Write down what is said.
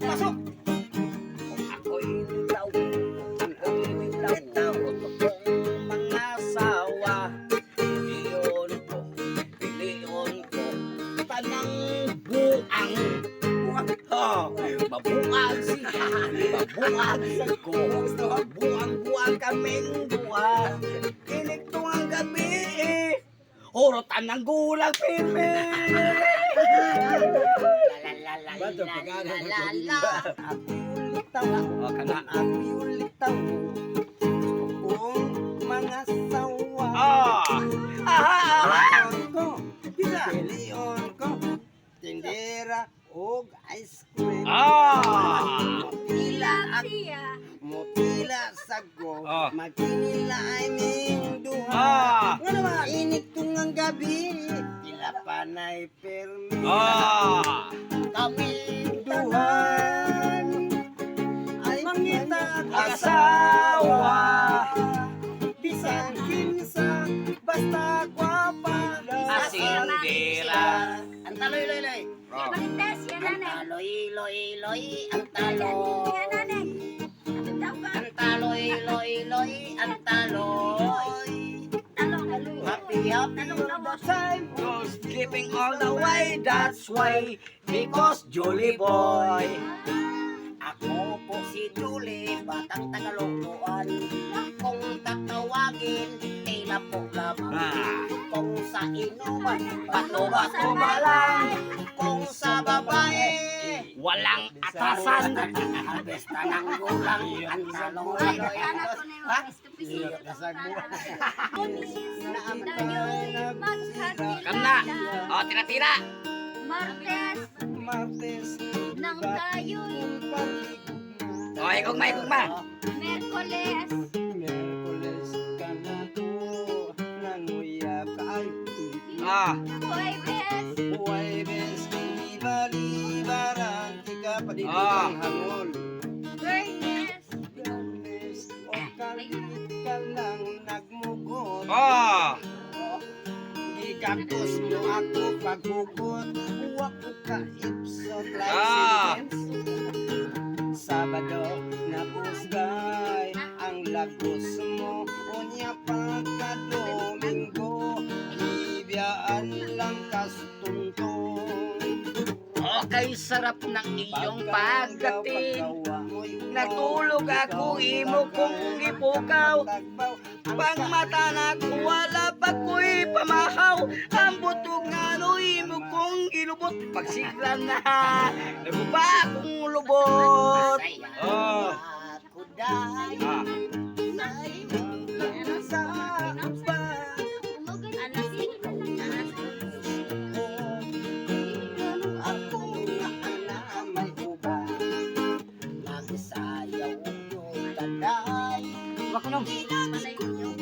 Pasok! Kung ako'y litaw, totoong mga sawa. Piliyon ko, tanang buang. Mabuang siya, mabuang sa ko. Buang kaming buwan. Kinig ang gabi, horotan ng gulang pipi. Bato, pagkana na ko din. Api ulitaw, gusto kong mga sawa. Ko, piliyon ko, tindera og ice cream. Mutila sago, magkinila ay ning duha. Nga naman, init kong ang gabi, tila panay permi. Kami duhan, ay mangita Asawa. Bisan kinsa, basta gwapa. Asindira. Ang taloy, loy, loy. Marites, yan nanay. Taloy, loy, loy, ang taloy. Yan nanay. Ang tawag. Ang taloy, loy, loy, ang taloy. Talong. Happy, happy all the time. No sleeping all the way, that's why. Because Julie boy. Ako po si Julie, batang Tagalogluan. Kung tatawagin, tila po lamang. Kung sa inuman, bato-bato lang. Kung sa babae, Walang atasan. harvesta ng gulang. Ang taloy, loy, Anak ko na yung Ha? espisil. Kana. Tira-tira. Martes, nang tayo'y Ikugma. Merkoles, Merkules ka na to, nanguyap ka ay Huwebes, Huwebes, liba-libaran, tika padidikang hangol. Biyernes, Biyernes, o kalit ka lang nagmugot. Gikapos mo ako paghugot, huwag ko ka ipsot like sentence. Sabado na pusgay ang lagos mo, unya pagka-Domingo, libiyaan lang kastuntong. Okay, sarap ng iyong pagdating. Natulog ako, imo kong ipukaw. Pang mata na wala pa ko'y pamahaw. Ang butog nga no, imo kong ilubot. Pagsigla na, naguba akong lubot. Ako dahil sa ako nga ana may uba, magsayaw yung kaday. Wako nung. Kailangan ko yung